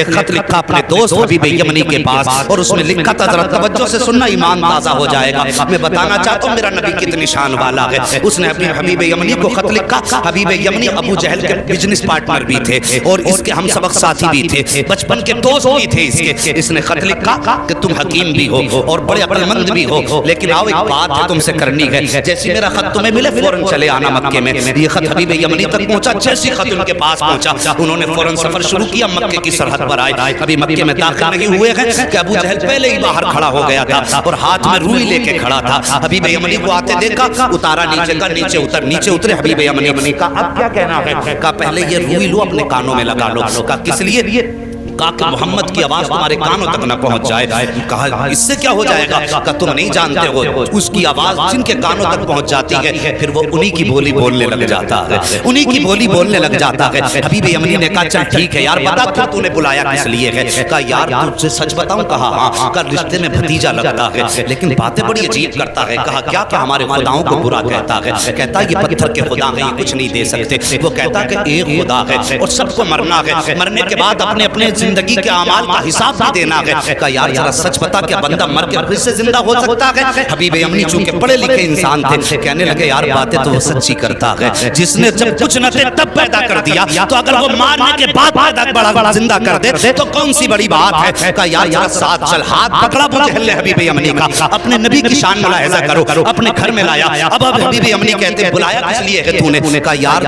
نے خط لکھا اپنے دوست حبیب یمنی کے پاس اور اس میں لکھا تھا، ذرا توجہ سے سننا ایمان تازہ ہو جائے گا، میں بتانا چاہتا ہوں میرا نبی کتنی شان والا ہے۔ اس نے اپنے حبیب یمنی کو خط لکھا، حبیب یمنی ابو جہل کے بزنس پارٹنر بھی تھے اور اس کے ہم سبق ساتھی بھی تھے، بچپن کے دوست بھی تھے اس کے۔ اس نے خط لکھا کہ تم حکیم بھی ہو اور بڑے عقل مند بھی ہو، لیکن آؤ ایک بات ہے تم سے کرنی ہے، جیسی میرا خط تمہیں ملے فوراً چلے آنا مکے میں۔ یہ خط حبیب یمنی تک پہنچا، جیسی خط ان کے پاس پہنچا انہوں نے فوراً سفر شروع کیا، مکے کی سرحد پر آئے۔ ابھی مکے میں داخل نہیں ہوئے ہیں کہ ابو جہل پہلے ہی باہر کھڑا ہو گیا تھا اور ہاتھ میں روئی لے کے کھڑا تھا۔ حبیب یمنی کو آتے دیکھا، اتارا نیچے کا، نیچے اتر، نیچے اترے حبیب یمنی کا اب کیا کہنا ہے؟ کہا پہلے یہ روئی لو اپنے کانوں میں لگا لو۔ کہا کس لیے؟ کہا کہ محمد کی آواز تمہارے کانوں تک نہ پہنچ جائے۔ کہا اس سے کیا ہو جائے گا؟ کہا تم نہیں جانتے ہو اس کی آواز جن کے کانوں تک پہنچ جاتی ہے پھر وہ انہی کی بولی بولنے لگ جاتا ہے، انہی کی بولی بولنے لگ جاتا ہے۔ حبیب یمنی نے کہا چل ٹھیک ہے یار بتا کیوں تو نے بلایا کس لیے ہے؟ کہا یار تجھ سے سچ بتاؤں؟ کہا ہاں۔ کہا رشتے میں بھتیجا لگتا ہے لیکن باتیں بڑی عجیب کرتا ہے۔ کہا کیا کہ ہمارے خداؤں کو برا کہتا ہے، کہتا یہ پتھر کے خدا ہیں، یہ کچھ نہیں دے سکتے۔ وہ کہتا کہ ایک خدا ہے اور سب کو مرنا ہے، مرنے کے بعد اپنے اپنے زندگی کے اعمال کا حساب بھی دینا ہے۔ کہا یار ذرا سچ بتا کہ بندہ مر کے پھر سے زندہ ہو سکتا ہے؟ حبیب یمنی چونکہ پڑھے لکھے انسان تھے کہنے لگے یار باتیں تو وہ سچی کرتا ہے، جس نے جب کچھ نہ تھے تب پیدا کر دیا تو اگر وہ مارنے کے بعد پیدا بڑا زندہ کر دے تو کون سی بڑی بات ہے؟ کہا یار ذرا ساتھ چل۔ ہاتھ پکڑا ابو جہل نے حبیب یمنی کا، اپنے نبی کی شان ملاحظہ کرو، اپنے گھر میں لایا۔ اب حبیب یمنی کہتے بلایا کس لیے ہے تو نے؟ کہا یار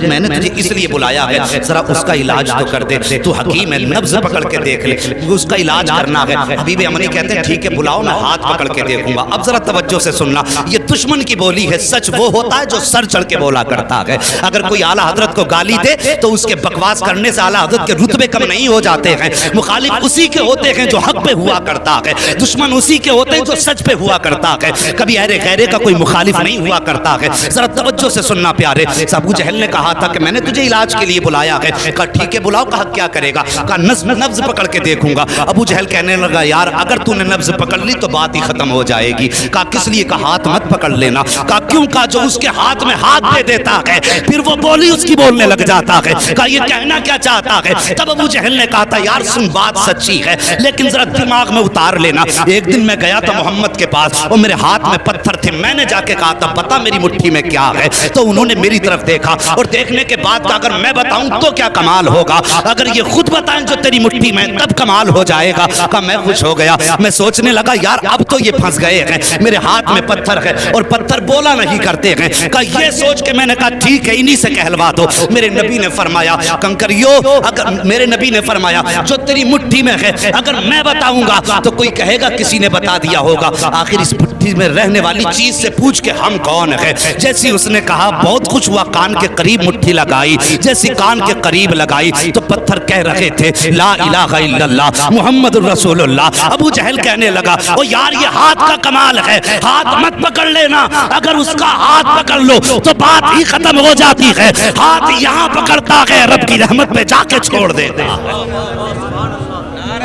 میں نے تجھے اس لیے بلایا ہے ذرا اس کا علاج تو کر دے، تو حکیم ہے نبض پکڑ کے دیکھ لے، اس کا علاج کرنا ہے۔ حبیب یمنی کہتے ہیں ٹھیک ہے بلاؤ میں ہاتھ پکڑ کے دیکھوں گا۔ اب ذرا توجہ سے سننا، یہ دشمن کی بولی ہے، سچ وہ ہوتا ہے جو سر چڑھ کے بولا کرتا ہے۔ اگر کوئی اعلیٰ حضرت کو گالی دے تو اس کے بکواس کرنے سے اعلیٰ حضرت کے رتبے کم نہیں ہو جاتے ہیں، مخالف اسی کے ہوتے ہیں جو حق پہ ہوا کرتا ہے، دشمن اسی کے ہوتے ہیں جو سچ پہ ہوا کرتا ہے، کبھی اہل غیرے کا کوئی مخالف نہیں ہوا کرتا ہے۔ ذرا توجہ سے سننا پیارے، ابو جہل نے کہا تھا کہ میں نے تجھے علاج کے لیے بلایا ہے۔ کہا ٹھیک ہے بلاؤ۔ کہا کیا کرے گا؟ کہا نبض پکڑ کے دیکھوں گا۔ ابو جہل کہنے لگا یار اگر تو نے نبض پکڑ لی تو بات ہی ختم ہو جائے گی۔ کہا کس لیے؟ کہا ہاتھ مت پکڑ لینا۔ کہا کیوں؟ کہا جو اس کے ہاتھ میں ہاتھ دے دیتا ہے پھر وہ بولی اس کی بولنے لگ جاتا ہے۔ کہا یہ کہنا کیا چاہتا ہے؟ تب ابو جہل نے کہا تھا یار سن بات سچی ہے لیکن ذرا دماغ میں اتار لینا، ایک دن میں گیا تھا محمد کے پاس اور میرے ہاتھ میں پتھر تھے، میں نے جا کے کہا تھا بتا میری مٹھی میں کیا ہے، تو انہوں نے میری طرف دیکھا اور دیکھنے کے بعد کہا اگر میں بتاؤں تو کیا کمال ہوگا، اگر یہ خود بتائیں جو تیری مٹھی میں تب کمال ہو جائے گا۔ کہا میں خوش ہو گیا، میں سوچنے لگا یار اب تو یہ پھنس گئے ہیں، میرے ہاتھ میں پتھر ہے اور پتھر بولا نہیں کرتے ہیں۔ کہا یہ سوچ کے میں نے کہا ٹھیک ہے انہی سے کہلوا دو۔ میرے نبی نے فرمایا کنکریو، اگر میرے نبی نے فرمایا جو تیری مٹھی میں ہے اگر میں بتاؤں گا تو کوئی کہے گا کسی نے بتا دیا ہوگا، آخر اس مٹھی میں رہنے والی چیز سے پوچھ کے ہم کون ہے۔ جیسی اس نے کہا بہت خوش ہوا، کان کے قریب مٹھی لگائی، جیسی کان کے قریب لگائی تو پتھر کہہ رہے تھے لا الہ الا اللہ محمد الرسول اللہ۔ ابو جہل کہنے لگا او یار یہ ہاتھ کا کمال ہے، ہاتھ مت پکڑ لینا، اگر اس کا ہاتھ پکڑ لو تو بات ہی ختم ہو جاتی ہے، ہاتھ یہاں پکڑتا ہے رب کی رحمت پہ جا کے چھوڑ دیتا ہے۔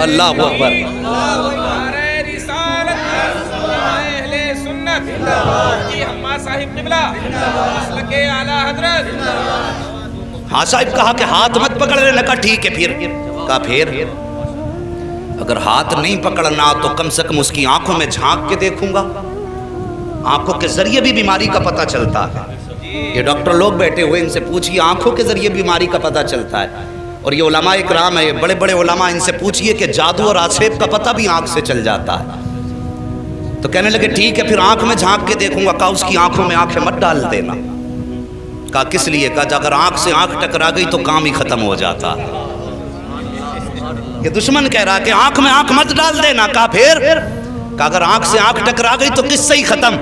اللہ اکبر۔ ہاں صاحب کہا کہ ہاتھ مت پکڑ لینا۔ کہا ٹھیک ہے پھر؟ کہا پھر اگر ہاتھ نہیں پکڑنا تو کم سے کم اس کی آنکھوں میں جھانک کے دیکھوں گا، آنکھوں کے ذریعے بھی بیماری کا پتہ چلتا ہے۔ یہ ڈاکٹر لوگ بیٹھے ہوئے ان سے پوچھئے آنکھوں کے ذریعے بیماری کا پتہ چلتا ہے، اور یہ علماء اکرام ہے بڑے بڑے علماء، ان سے پوچھئے کہ جادو اور آسیب کا پتہ بھی آنکھ سے چل جاتا ہے۔ تو کہنے لگے ٹھیک ہے پھر آنکھ میں جھانک کے دیکھوں گا۔ کہا اس کی آنکھوں میں آنکھیں مت ڈال دینا۔ کہا کس لیے؟ کہا اگر آنکھ سے آنکھ ٹکرا گئی تو کام ہی ختم ہو جاتا ہے۔ یہ دشمن کہہ رہا کہ آنکھ میں آنکھ مت ڈال دینا۔ کہا پھر؟ کہا اگر آنکھ سے آنکھ ٹکرا گئی تو قصہ ہی ختم۔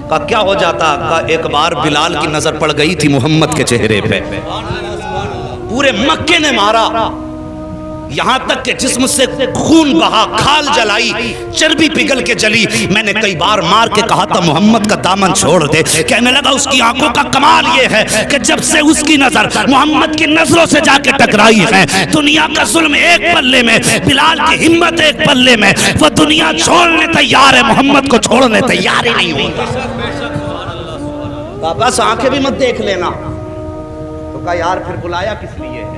کہا کیا ہو جاتا؟ کہا ایک بار بلال کی نظر پڑ گئی تھی محمد کے چہرے پہ، پورے مکے نے مارا، یہاں تک کہ جسم سے خون بہا، کھال جلائی، چربی پگھل کے جلی۔ میں نے کئی بار مار کے کہا تھا محمد کا دامن چھوڑ دے۔ کہنے لگا اس کی آنکھوں کا کمال یہ ہے کہ جب سے اس کی نظر محمد کی نظروں سے جا کے ٹکرائی ہے، دنیا کا ظلم ایک پلے میں، بلال کی ہمت ایک پلے میں، وہ دنیا چھوڑنے تیار ہے، محمد کو چھوڑنے تیار ہی نہیں ہوتا۔ بس آنکھیں بھی مت دیکھ لینا۔ تو کہا یار پھر بلایا کس لیے ہے؟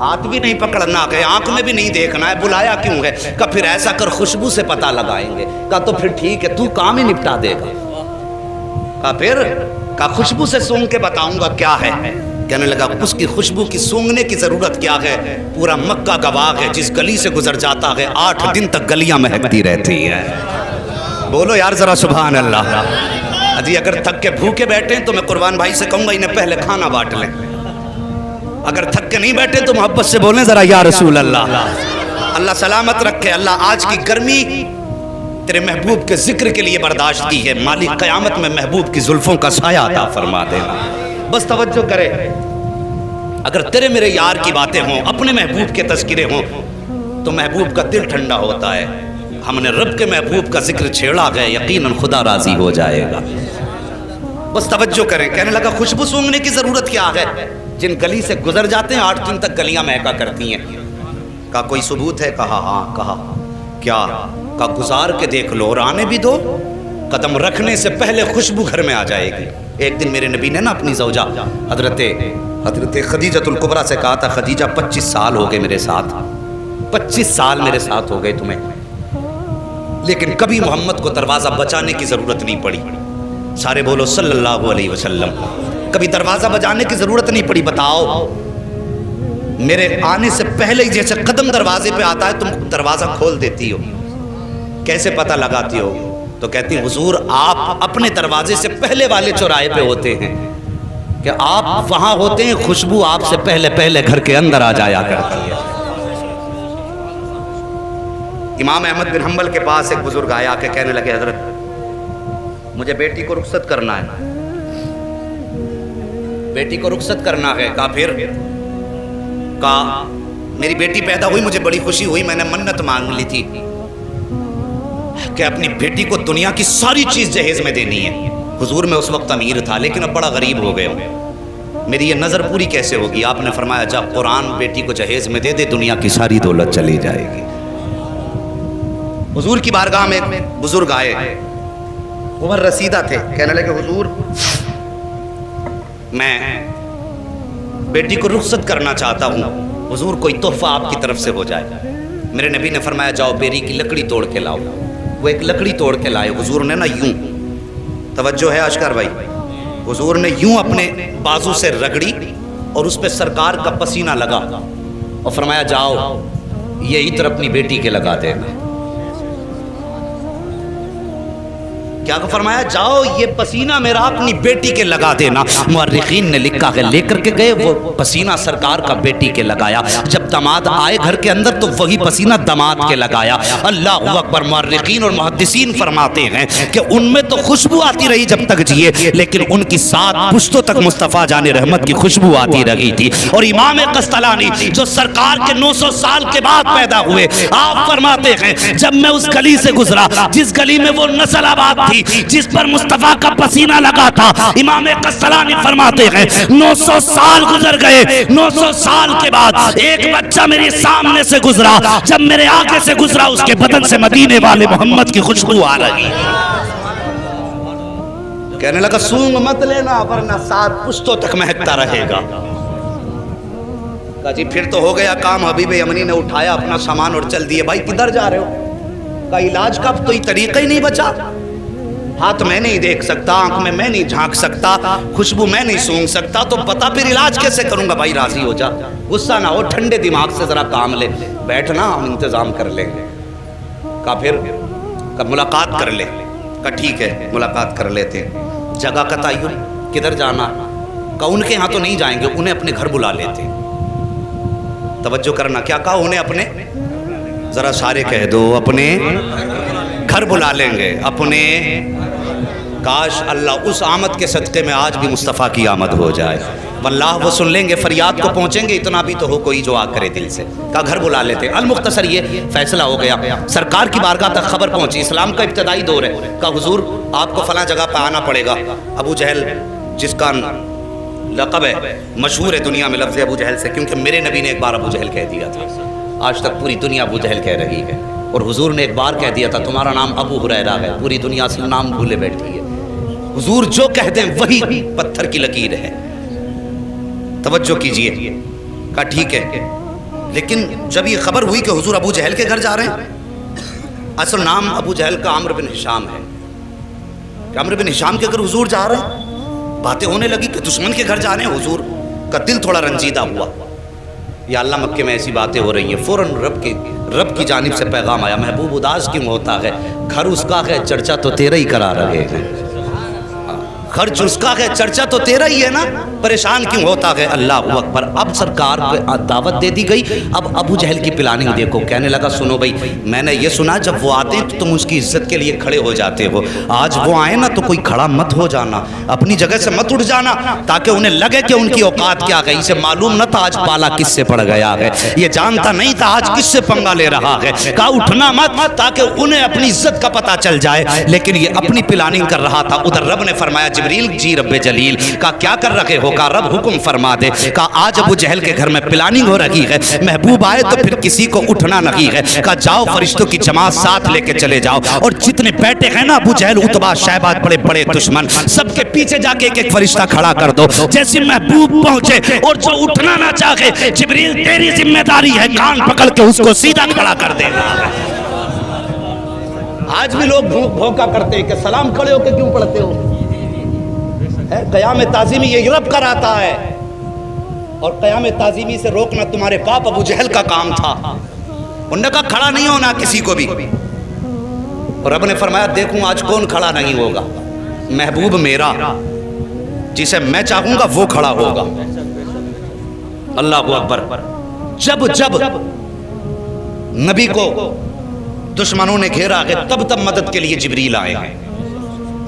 ہاتھ بھی نہیں پکڑنا ہے، آنکھ میں بھی نہیں دیکھنا ہے، بلایا کیوں ہے؟ کہا پھر ایسا کر خوشبو سے پتہ لگائیں گے۔ کہا تو پھر ٹھیک ہے، تو کام ہی نپٹا دے گا۔ کہا پھر؟ کہا خوشبو سے سونگ کے بتاؤں گا کیا ہے۔ کہنے لگا اس کی خوشبو کی سونگنے کی ضرورت کیا ہے؟ پورا مکہ گواہ ہے، جس گلی سے گزر جاتا ہے 8 دن تک گلیاں مہکتی رہتی ہے۔ بولو یار ذرا سبحان اللہ۔ جی اگر تھک کے بھوکے بیٹھے ہیں تو میں قربان بھائی سے کہوں گا انہیں پہلے کھانا بانٹ لیں، اگر تھک کے نہیں بیٹھے تو محبت سے بولیں ذرا یا رسول اللہ۔ اللہ سلامت رکھے۔ اللہ آج کی گرمی تیرے محبوب کے ذکر کے لیے برداشت کی ہے، مالک قیامت میں محبوب کی زلفوں کا سایہ عطا فرما دینا۔ بس توجہ کرے، اگر تیرے میرے یار کی باتیں ہوں، اپنے محبوب کے تذکرے ہوں تو محبوب کا دل ٹھنڈا ہوتا ہے۔ ہم نے رب کے محبوب کا ذکر چھیڑا گئے، یقیناً خدا راضی ہو جائے گا۔ بس توجہ کریں۔ کہنے لگا خوشبو سونگنے کی ضرورت کیا ہے؟ جن گلی سے گزر جاتے ہیں 8 دن تک گلیاں مہکا کرتی ہیں۔ کہا کوئی ثبوت ہے؟ کہا ہاں۔ کہا کیا؟ کہا گزار کے دیکھ لو اور آنے بھی دو، قدم رکھنے سے پہلے خوشبو گھر میں آ جائے گی۔ ایک دن میرے نبی نے نا اپنی زوجہ حضرت خدیجۃ الکبریٰ سے کہا تھا، خدیجہ 25 سال ہو گئے میرے ساتھ، 25 سال میرے ساتھ ہو گئے تمہیں، لیکن کبھی محمد کو دروازہ بچانے کی ضرورت نہیں پڑی۔ سارے بولو صلی اللہ علیہ وسلم۔ کبھی دروازہ بجانے کی ضرورت نہیں پڑی۔ بتاؤ میرے آنے سے پہلے ہی جیسے قدم دروازے پہ آتا ہے تم دروازہ کھول دیتی ہو، کیسے پتہ لگاتی ہو؟ تو کہتی ہیں حضور آپ اپنے دروازے سے پہلے والے چوراہے پہ ہوتے ہیں کہ آپ وہاں ہوتے ہیں، خوشبو آپ سے پہلے پہلے گھر کے اندر آ جایا کرتی ہے۔ امام احمد بن حنبل کے پاس ایک بزرگ آیا کہ کہنے لگے حضرت مجھے بیٹی کو رخصت کرنا ہے، بیٹی کو رخصت کرنا ہے۔ کہا پھر؟ کہا میری بیٹی پیدا ہوئی، مجھے بڑی خوشی ہوئی، میں نے منت مانگ لی تھی کہ اپنی بیٹی کو دنیا کی ساری چیز جہیز میں دینی ہے۔ حضور میں اس وقت امیر تھا لیکن اب بڑا غریب ہو گئے ہوں، میری یہ نظر پوری کیسے ہوگی؟ آپ نے فرمایا جب قرآن بیٹی کو جہیز میں دے دے دنیا کی ساری دولت چلی جائے گی۔ حضور کی بارگاہ میں بزرگ آئے، عمر رسیدہ تھے، کہنے لگے حضور میں بیٹی کو رخصت کرنا چاہتا ہوں، حضور کوئی تحفہ آپ کی طرف سے ہو جائے۔ میرے نبی نے فرمایا جاؤ بیری کی لکڑی توڑ کے لاؤ۔ وہ ایک لکڑی توڑ کے لائے۔ حضور نے نا یوں، توجہ ہے اشکر بھائی، حضور نے یوں اپنے بازو سے رگڑی اور اس پہ سرکار کا پسینہ لگا اور فرمایا جاؤ یہ عطر اپنی بیٹی کے لگا دینا۔ کیا فرمایا؟ جاؤ یہ پسینہ میرا اپنی بیٹی کے لگا دینا۔ مورخین نے لکھا ہے لے کر کے گئے وہ پسینہ سرکار کا بیٹی کے لگایا، جب داماد آئے گھر کے اندر تو وہی پسینہ داماد کے لگایا۔ اللہ اکبر۔ مورخین اور محدثین فرماتے ہیں کہ ان میں تو خوشبو آتی رہی جب تک جیے، لیکن ان کی 7 پشتوں تک مصطفیٰ جان رحمت کی خوشبو آتی رہی تھی۔ اور امام قسطلانی جو سرکار کے 900 سال کے بعد پیدا ہوئے، آپ فرماتے ہیں جب میں اس گلی سے گزرا جس گلی میں وہ نسل آباد تھی جس پر مصطفیٰ کا پسینہ لگا تھا، امام قسطلانی فرماتے ہیں 900 سال گزر گئے، 900 سال کے بعد ایک بچہ میرے سامنے سے گزرا، جب میرے آگے سے گزرا اس کے بدن سے مدینے والے محمد کی خوشبو آ رہی۔ کہنے لگا سونگ مت لینا ورنہ 7 پشتوں تک مہکتا رہے گا۔ کہا جی پھر تو ہو گیا کام۔ حبیب یمنی نے اٹھایا اپنا سامان اور چل دیے۔ بھائی کدھر جا رہے ہو؟ کہا علاج کا تو یہ طریقہ ہی نہیں بچا، ہاتھ میں نہیں دیکھ سکتا، آنکھ میں نہیں جھانک سکتا، خوشبو میں نہیں سونگ سکتا، تو بتا پھر علاج کیسے کروں گا؟ بھائی راضی ہو جا، غصہ نہ ہو، ٹھنڈے دماغ سے ذرا کام لے، بیٹھنا ہم انتظام کر لیں گے۔ کہا پھر؟ کہا ملاقات کر لے۔ کہا ٹھیک ہے ملاقات کر لیتے ہیں۔ جگہ کا تعین، کدھر جانا؟ کہا ان کے ہاں تو نہیں جائیں گے، انہیں اپنے گھر بلا لیتے۔ توجہ کرنا، کیا کہا؟ انہیں اپنے، ذرا سارے کہہ دو، اپنے گھر بلا لیں گے، اپنے۔ کاش اللہ اس آمد کے صدقے میں آج بھی مصطفیٰ کی آمد ہو جائے، واللہ وہ سن لیں گے، فریاد کو پہنچیں گے، اتنا بھی تو ہو کوئی جو آ کرے دل سے۔ کہا گھر بلا لیتے۔ المختصر یہ فیصلہ ہو گیا، سرکار کی بارگاہ تک خبر پہنچی، اسلام کا ابتدائی دور ہے۔ کہا حضور آپ کو فلاں جگہ پہ آنا پڑے گا۔ ابو جہل جس کا لقب ہے، مشہور ہے دنیا میں لفظ ابو جہل سے، کیونکہ میرے نبی نے ایک بار ابو جہل کہہ دیا تھا، آج تک پوری دنیا ابو جہل کہہ رہی ہے، اور حضور نے ایک بار کہہ دیا تھا تمہارا نام ابو ہریرہ ہے، پوری دنیا سے نام بھولے بیٹھی ہے۔ حضور جو کہہ دیں وہی پتھر کی لکیر ہے۔ توجہ کیجئے۔ کہا ٹھیک ہے لیکن جب یہ خبر ہوئی کہ حضور ابو جہل کے گھر جا رہے ہیں، اصل نام ابو جہل کا عمرو بن ہشام ہے، کہ عمرو بن ہشام کے گھر حضور جا رہے ہیں، باتیں ہونے لگی کہ دشمن کے گھر جا رہے ہیں، حضور کا دل تھوڑا رنجیدہ ہوا، یا اللہ مکے میں ایسی باتیں ہو رہی ہیں، فوراً رب کی جانب سے پیغام آیا، محبوب اداس کیوں ہوتا ہے، گھر اس کا ہے چرچا تو تیرا ہی کرا رہے ہیں، خرچ اس کا ہے چرچا تو تیرا ہی ہے نا، پریشان کیوں ہوتا ہے، اللہ اکبر۔ اب سرکار کو دعوت دے دی گئی، اب ابو جہل کی پلاننگ دیکھو، کہنے لگا سنو بھائی، میں نے یہ سنا جب وہ آتے ہیں تو تم اس کی عزت کے لیے کھڑے ہو جاتے ہو، آج وہ آئے نا تو کوئی کھڑا مت ہو جانا، اپنی جگہ سے مت اٹھ جانا، تاکہ انہیں لگے کہ ان کی اوقات کیا گئی، اسے معلوم نہ تھا آج پالا کس سے پڑ گیا ہے، یہ جانتا نہیں تھا آج کس سے پنگا لے رہا ہے، کہا اٹھنا مت تاکہ انہیں اپنی عزت کا پتہ چل جائے، لیکن یہ اپنی پلاننگ کر رہا تھا۔ ادھر رب نے فرمایا جبریل جی رب جلیل، کہا کیا کر رکھے ہو، کہا رب حکم فرما دے، کہا آج ابو جہل کے گھر میں پلاننگ ہو رہی ہے، محبوب آئے تو پھر کسی کو اٹھنا نہیں ہے، کہا جاؤ فرشتوں کی جماعت ساتھ لے کے چلے جاؤ، اور جتنے بیٹھے ہیں نا ابو جہل عتبہ شیبہ بڑے بڑے دشمن، سب کے پیچھے جا کے ایک ایک فرشتہ کھڑا کر دو، جیسے محبوب پہنچے اور جو اٹھنا نہ چاہے، جبریل تیری ذمہ داری ہے کان پکڑ کے اس کو سیدھا کھڑا کر دینا۔ آج بھی لوگ بھوکا کرتے ہیں کہ سلام کھڑے ہو کے کیوں پڑھتے ہو، قیام تعظیمی یہ رب کراتا ہے، اور قیام تعظیمی سے روکنا تمہارے باپ ابو جہل کا کام تھا، انہوں نے کہا کھڑا نہیں ہونا کسی کو بھی، اور رب نے فرمایا دیکھوں آج کون کھڑا نہیں ہوگا، محبوب میرا جسے میں چاہوں گا وہ کھڑا ہوگا، اللہ اکبر۔ جب نبی کو دشمنوں نے گھیرا ہے تب مدد کے لیے جبریل آئے ہیں،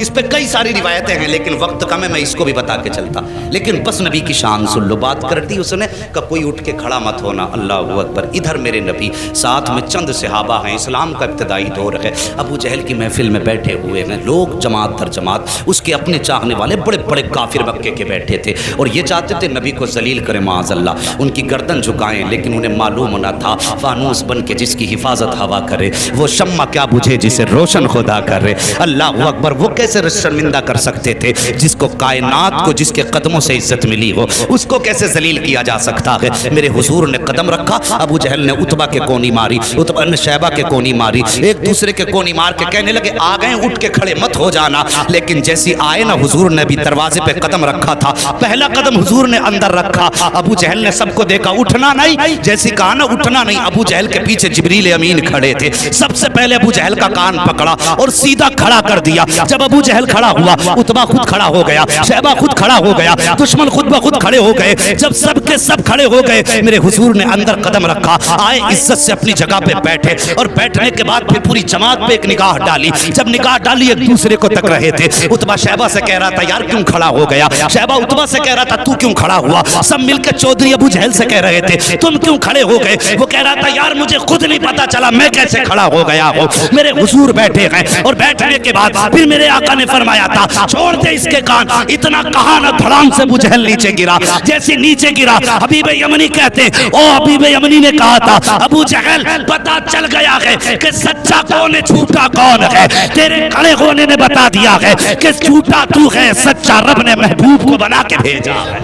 اس پہ کئی ساری روایتیں ہیں لیکن وقت کم ہے، میں اس کو بھی بتا کے چلتا، لیکن بس نبی کی شان سن لو، بات کرتی اس نے کہ کوئی اٹھ کے کھڑا مت ہونا، اللہ اکبر۔ ادھر میرے نبی ساتھ میں چند صحابہ ہیں، اسلام کا ابتدائی دور ہے، ابو جہل کی محفل میں بیٹھے ہوئے ہیں لوگ جماعت در جماعت، اس کے اپنے چاہنے والے بڑے بڑے کافر مکے کے بیٹھے تھے، اور یہ چاہتے تھے نبی کو ذلیل کرے معاذ اللہ، ان کی گردن جھکائیں، لیکن انہیں معلوم نہ تھا فانوس بن کے جس کی حفاظت ہوا کرے وہ شمع کیا بجھے جسے روشن خدا کرے، اللہ اکبر۔ وہ کیسے شرمندہ کر سکتے تھے جس کو کائنات کو جس کے قدموں سے عزت ملی ہو، اس کو کیسے ذلیل کیا جا سکتا ہے، میرے حضور نے قدم رکھا، ابو جہل نے عتبہ کے کونی ماری، عتبہ نے شیبہ کے کونی ماری، ایک دوسرے کے کونی مار کے کہنے لگے آ گئے اٹھ کے کھڑے مت ہو جانا، لیکن جیسی آئے نا حضور نے بھی دروازے پہ قدم رکھا تھا، پہلا قدم حضور نے اندر رکھا، ابو جہل نے سب کو دیکھا اٹھنا نہیں، جیسی کہا نا اٹھنا نہیں، ابو جہل کے پیچھے جبریل امین کھڑے تھے، سب سے پہلے ابو جہل کا کان پکڑا اور سیدھا کھڑا کر دیا، جب ابو جہل کھڑا ہوا عتبہ خود کھڑا ہو گیا، شیبہ خود کھڑا ہو گیا، دشمن خود بخود کھڑے ہو گئے، جب سب کے سب کھڑے ہو گئے میرے حضور نے اندر قدم رکھا، آئے عزت سے اپنی جگہ پہ بیٹھے، اور بیٹھنے کے بعد پھر پوری جماعت پہ ایک نگاہ ڈالی، جب نگاہ ڈالی ایک دوسرے کو تک رہے تھے، عتبہ شیبہ سے کہہ رہا تھا یار کیوں کھڑا ہو گیا، شیبہ عتبہ سے کہہ رہا تھا تو کیوں کھڑا ہوا، سب مل کے چودھری ابو جہل سے کہہ رہے تھے تم کیوں کھڑے ہو گئے، وہ کہہ رہا تھا یار مجھے خود نہیں پتا چلا میں کیسے کھڑا ہو گیا ہوں، میرے حضور بیٹھے ہیں، اور بیٹھنے کے بعد پھر میرے آقا نے فرمایا تھا چھوڑ دے اس کے کان، اتنا کہا نہ دھڑام سے ابو جہل نیچے گرا، جیسے نیچے گرا حبیب یمنی کہتے او حبیب یمنی نے کہا تھا ابو جہل پتا چل گیا ہے کہ سچا کون ہے جھوٹا کون ہے، تیرے کھڑے ہونے نے بتا دیا ہے کہ جھوٹا تو ہے، سچا رب نے محبوب کو بنا کے بھیجا ہے۔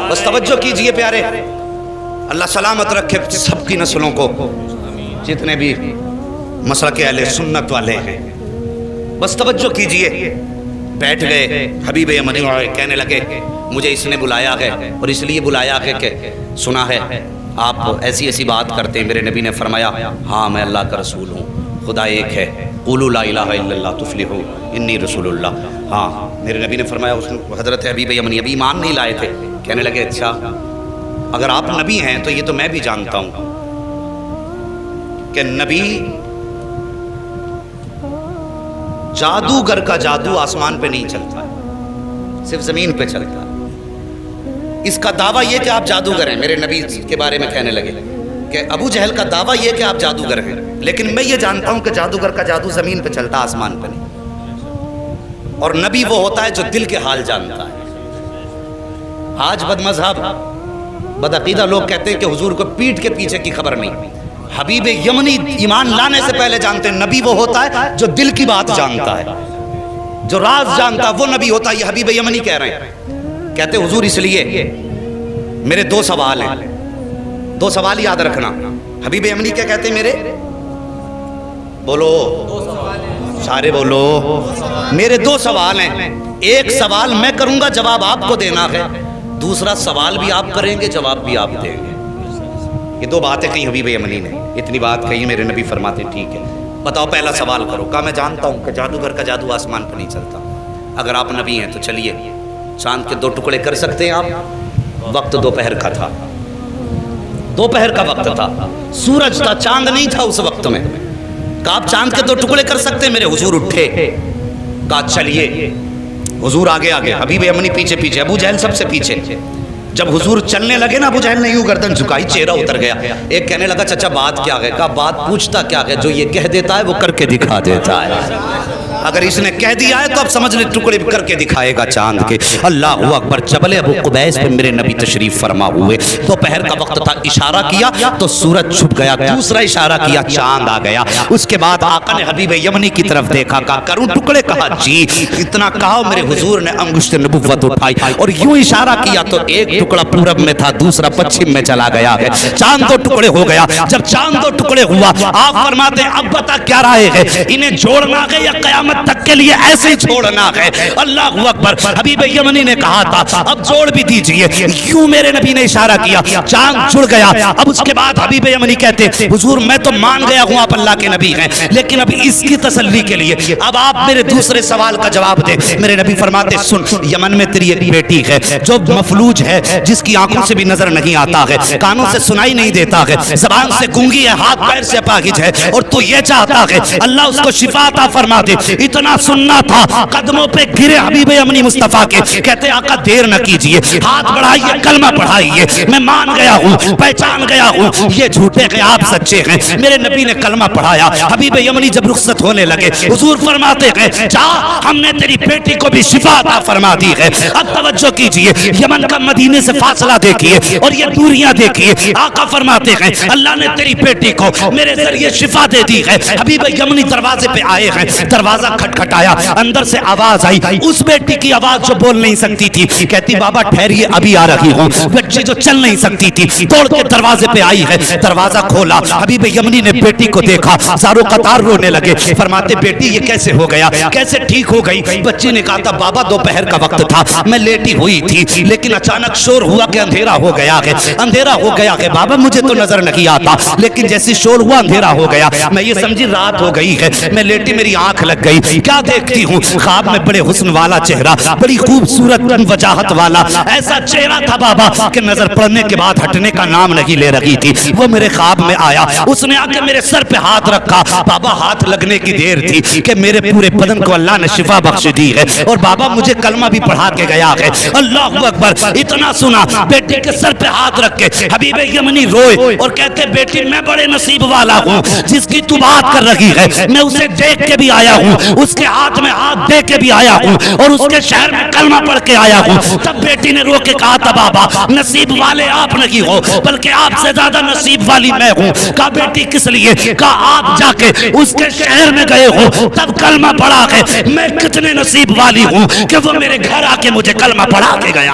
بس توجہ کیجئے پیارے، اللہ سلامت رکھے سب کی نسلوں کو، جتنے بھی مسلک اہل سنت والے ہیں، بس توجہ کیجئے۔ بیٹھ گئے حبیب یمنی اور کہنے لگے مجھے اس نے بلایا ہے اور اس لیے بلایا ہے کہ سنا ہے آپ ایسی ایسی بات کرتے ہیں، میرے نبی نے فرمایا ہاں میں اللہ کا رسول ہوں، خدا ایک ہے، قولوا لا الہ الا اللہ تفلحوا انی رسول اللہ، ہاں میرے نبی نے فرمایا، حضرت حبیب یمنی ابھی ایمان نہیں لائے تھے، کہنے لگے اچھا اگر آپ نبی ہیں تو یہ تو میں بھی جانتا ہوں کہ نبی جادوگر کا جادو آسمان پہ نہیں چلتا، صرف زمین پہ چلتا، اس کا دعویٰ یہ کہ آپ جادوگر ہیں، میرے نبی کے بارے میں کہنے لگے کہ ابو جہل کا دعویٰ یہ کہ آپ جادوگر ہیں، لیکن میں یہ جانتا ہوں کہ جادوگر کا جادو زمین پہ چلتا آسمان پہ نہیں، اور نبی وہ ہوتا ہے جو دل کے حال جانتا ہے۔ آج بد مذہب بدعقیدہ لوگ کہتے ہیں کہ حضور کو پیٹھ کے پیچھے کی خبر نہیں، حبیب یمنی ایمان لانے سے پہلے جانتے ہیں نبی وہ ہوتا ہے جو دل کی بات جانتا ہے، جو راز جانتا وہ نبی ہوتا. یہ حبیب یمنی کہہ رہے ہیں. کہتے حضور اس لیے میرے دو سوال ہیں, دو سوال یاد رکھنا. حبیب یمنی کیا کہتے ہیں میرے؟ بولو سارے بولو. میرے دو سوال ہیں, ایک سوال میں کروں گا جواب آپ کو دینا ہے, دوسرا سوال بھی آپ کریں گے جواب بھی آپ دیں گے. یہ دو باتیں کہیں حبیب یمنی نے, اتنی بات کہی. میرے نبی فرماتے ٹھیک ہے بتاؤ پہلا سوال کرو. کہا میں جانتا ہوں کہ جادوگر کا جادو آسمان پہ نہیں چلتا. اگر آپ نبی ہیں تو چلیے چاند کے 2 ٹکڑے کر سکتے ہیں آپ؟ وقت دوپہر کا تھا, دوپہر کا وقت تھا, سورج تھا, چاند نہیں تھا اس وقت میں. کہا آپ چاند کے 2 ٹکڑے کر سکتے ہیں؟ میرے حضور اٹھے, کہا چلیے. حضور آگے آگے, حبیب یمنی پیچھے پیچھے, ابو جہل سب سے پیچھے. جب حضور چلنے لگے نا ابو جہل نے یوں گردن جھکائی, چہرہ اتر گیا. ایک کہنے لگا چچا بات کیا ہے؟ کہا بات پوچھتا کیا ہے, جو یہ کہہ دیتا ہے وہ کر کے دکھا دیتا ہے. اگر اس نے کہہ دیا ہے تو اب سمجھ لے ٹکڑے کر کے دکھائے گا چاند کے. اللہ اکبر. جبل ابو قبیس پہ میرے نبی تشریف فرما ہوئے. دوپہر کا وقت تھا, اشارہ کیا تو سورج چھپ گیا, دوسرا اشارہ کیا چاند آ گیا. اس کے بعد آقا نے حبیب یمنی کی طرف دیکھا, کہا کروں ٹکڑے؟ کہا جی. اتنا کہا میرے حضور نے انگشت نبوت اٹھائی اور یوں اشارہ کیا تو ایک ٹکڑا پورب میں تھا, دوسرا پچھم میں چلا گیا ہے. چاند 2 ٹکڑے ہو گیا. جب چاند 2 ٹکڑے ہوا آپ فرماتے ہیں اب بتا کیا رائے ہے, انہیں جوڑنا ہے یا قیامت تک کے لیے ایسے ہی چھوڑنا ہے؟ اللہ اکبر. حبیب یمنی نے کہا تھا اب جوڑ بھی دیجئے. یوں میرے نبی نے اشارہ کیا, چاند جڑ گیا. اب اس کے بعد حبیب یمنی کہتے حضور میں تو مان گیا ہوں آپ اللہ کے نبی ہیں, لیکن اب اس کی تسلی کے لیے اب آپ میرے دوسرے سوال کا جواب دیں. میرے نبی فرماتے سن, یمن میں تیری ایک بیٹی ہے جو مفلوج ہے, جس کی آنکھوں سے بھی نظر نہیں آتا ہے, کانوں سے سنائی نہیں دیتا ہے, زبان سے گونگی ہے, ہاتھ پیر سے اپاہج ہے, اور تو یہ چاہتا ہے اللہ اس کو شفا عطا فرما دے. اتنا سننا تھا, قدموں پہ گرے حبیب یمنی مصطفیٰ کے. کہتے آقا دیر نہ کیجئے, ہاتھ بڑھائیے, کلمہ پڑھائیے. میں مان گیا ہوں, پہچان گیا ہوں یہ جھوٹے ہیں آپ سچے ہیں. میرے نبی نے کلمہ پڑھایا. حبیب یمنی جب رخصت ہونے لگے حضور فرماتے ہیں جا, ہم نے تیری بیٹی کو بھی شفا عطا فرما دی ہے. اب توجہ کیجئے, یمن کا مدینے سے فاصلہ دیکھیے اور یہ دوریاں دیکھیے. آقا فرماتے ہیں اللہ نے تیری بیٹی کو میرے ذریعے شفا دے دی ہے. حبیب یمنی دروازے پہ آئے ہیں, دروازہ کھٹکھٹایا, اندر سے آواز آئی, اس بیٹی کی آواز جو بول نہیں سکتی تھی. کہتی بابا ٹھہریے ابھی آ رہی ہوں. بچی جو چل نہیں سکتی تھی دوڑ کے دروازے پہ آئی ہے, دروازہ کھولا. حبیب یمنی نے بیٹی کو دیکھا, زارو قطار رونے لگے. فرماتے بیٹی یہ کیسے ہو گیا, کیسے ٹھیک ہو گئی؟ بچی نے کہا تھا بابا دوپہر کا وقت تھا, میں لیٹی ہوئی تھی, لیکن اچانک شور ہوا کہ اندھیرا ہو گیا ہے, اندھیرا ہو گیا ہے. بابا مجھے تو نظر نہیں آتا, لیکن جیسی شور ہوا اندھیرا ہو گیا. میں یہ سمجھی رات ہو گئی ہے, میں لیٹی, میری آنکھ لگ گئی. کیا دیکھتی ہوں؟ خواب میں بڑے حسن والا چہرہ, بڑی خوبصورت وجاہت والا ایسا چہرہ تھا بابا کہ نظر پڑنے کے بعد ہٹنے کا نام نہیں لے رہی تھی. وہ میرے خواب میں آیا, اس نے آ کے میرے سر پہ ہاتھ رکھا. بابا ہاتھ لگنے کی دیر تھی کہ میرے پورے بدن کو اللہ نے شفا بخش دی ہے, اور بابا مجھے کلمہ بھی پڑھا کے گیا ہے. اللہ اکبر. اتنا سنا, بیٹے کے سر پہ ہاتھ رکھ کے حبیب یمنی روئے اور کہتے بیٹی میں بڑے نصیب والا ہوں, جس کی تو بات کر رہی ہے میں اسے دیکھ کے بھی آیا ہوں, اس کے ہاتھ میں ہاتھ دے کے بھی آیا ہوں, اور اس کے شہر میں کلمہ پڑھ کے آیا ہوں. تب بیٹی نے رو کے کہا تھا بابا نصیب والے آپ نہیں ہو, بلکہ آپ سے زیادہ نصیب والی میں ہوں. کہا بیٹی کس لیے؟ کہا آپ جا کے اس کے شہر میں گئے ہو تب کلمہ پڑھا ہے. میں کتنے نصیب والی ہوں کہ وہ میرے گھر آ کے مجھے کلمہ پڑھا کے گیا.